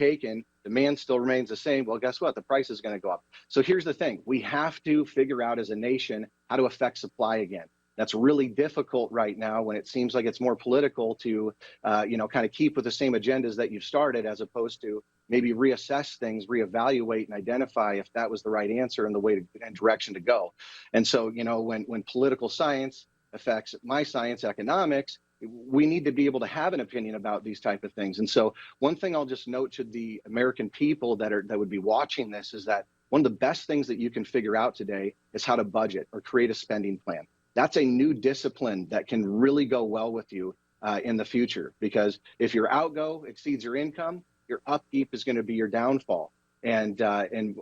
taken, demand still remains the same. Well, guess what? The price is going to go up. So here's the thing. We have to figure out as a nation how to affect supply again. That's really difficult right now when it seems like it's more political to, kind of keep with the same agendas that you've started, as opposed to maybe reassess things, reevaluate, and identify if that was the right answer and the way and direction to go. And so, when political science affects my science, economics, we need to be able to have an opinion about these type of things. And so one thing I'll just note to the American people that would be watching this is that one of the best things that you can figure out today is how to budget or create a spending plan. That's a new discipline that can really go well with you in the future, because if your outgo exceeds your income, your upkeep is going to be your downfall. And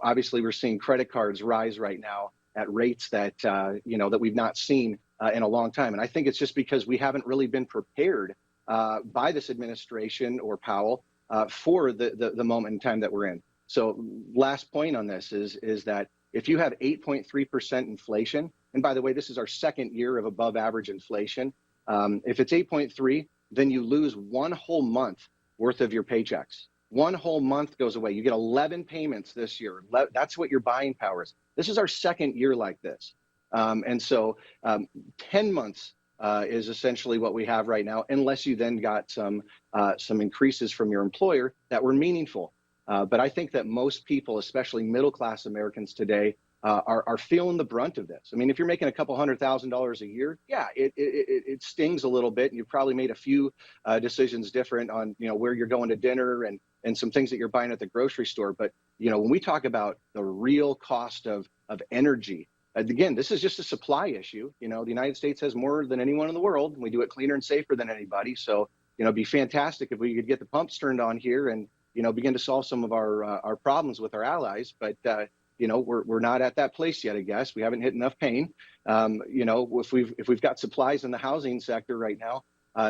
obviously we're seeing credit cards rise right now at rates that that we've not seen in a long time. And I think it's just because we haven't really been prepared by this administration or Powell for the moment in time that we're in. So last point on this is that if you have 8.3% inflation, and by the way, this is our second year of above average inflation. If it's 8.3, then you lose one whole month worth of your paychecks. One whole month goes away. You get 11 payments this year. That's what your buying power is. This is our second year like this. And so 10 months is essentially what we have right now, unless you then got some increases from your employer that were meaningful. But I think that most people, especially middle-class Americans today, are feeling the brunt of this. I mean, if you're making a couple $100,000 a year, yeah, it stings a little bit, and you've probably made a few decisions different on where you're going to dinner and some things that you're buying at the grocery store. But when we talk about the real cost of energy, again, this is just a supply issue. The United States has more than anyone in the world, and we do it cleaner and safer than anybody. So it'd be fantastic if we could get the pumps turned on here and begin to solve some of our problems with our allies. But we're not at that place yet. I guess we haven't hit enough pain. If we've got supplies in the housing sector right now,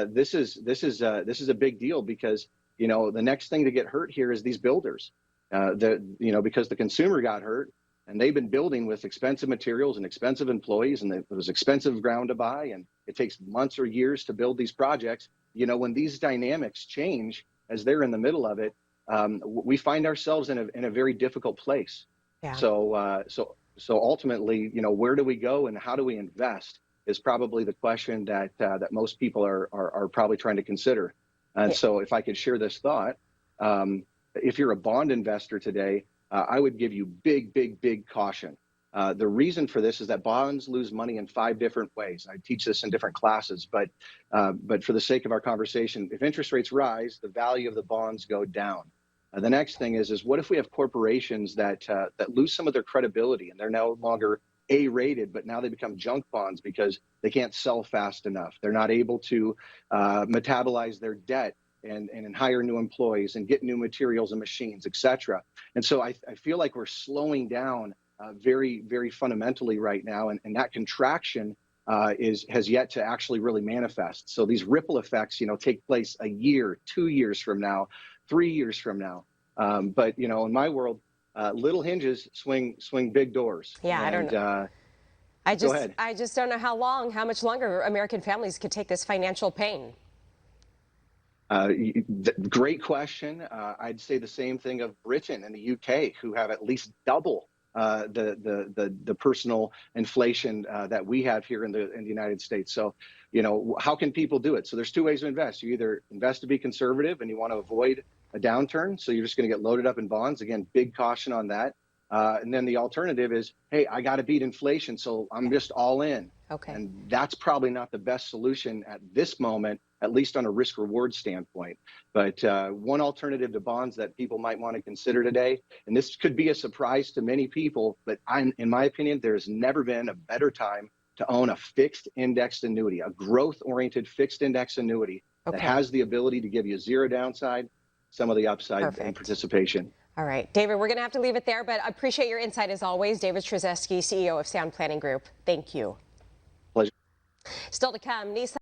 this is a big deal, because the next thing to get hurt here is these builders. Because the consumer got hurt, and they've been building with expensive materials and expensive employees, and it was expensive ground to buy, and it takes months or years to build these projects. When these dynamics change as they're in the middle of it, we find ourselves in a very difficult place. Yeah. So ultimately, where do we go and how do we invest is probably the question that most people are probably trying to consider. And so if I could share this thought, if you're a bond investor today, I would give you big caution. The reason for this is that bonds lose money in 5 different ways. I teach this in different classes, but for the sake of our conversation, if interest rates rise, the value of the bonds go down. The next thing is what if we have corporations that lose some of their credibility, and they're no longer A-rated, but now they become junk bonds because they can't sell fast enough. They're not able to metabolize their debt and hire new employees and get new materials and machines, et cetera. And so I feel like we're slowing down very fundamentally right now, and that contraction has yet to actually really manifest. So these ripple effects, take place a year, 2 years from now, 3 years from now. But in my world, little hinges swing big doors. Yeah, I don't know. I just don't know how much longer American families could take this financial pain. Great question. I'd say the same thing of Britain and the UK, who have at least double the personal inflation that we have here in the United States. So, how can people do it? So there's 2 ways to invest. You either invest to be conservative and you want to avoid a downturn, so you're just going to get loaded up in bonds. Again, big caution on that. And then the alternative is, hey, I got to beat inflation, so I'm just all in. Okay. And that's probably not the best solution at this moment, at least on a risk-reward standpoint. But one alternative to bonds that people might want to consider today, and this could be a surprise to many people, but in my opinion, there's never been a better time to own a fixed indexed annuity, a growth-oriented fixed index annuity that has the ability to give you 0 downside, some of the upside and participation. All right, David, we're going to have to leave it there, but I appreciate your insight as always. David Trzaski, CEO of Sound Planning Group. Thank you. Pleasure. Still to come, Nissan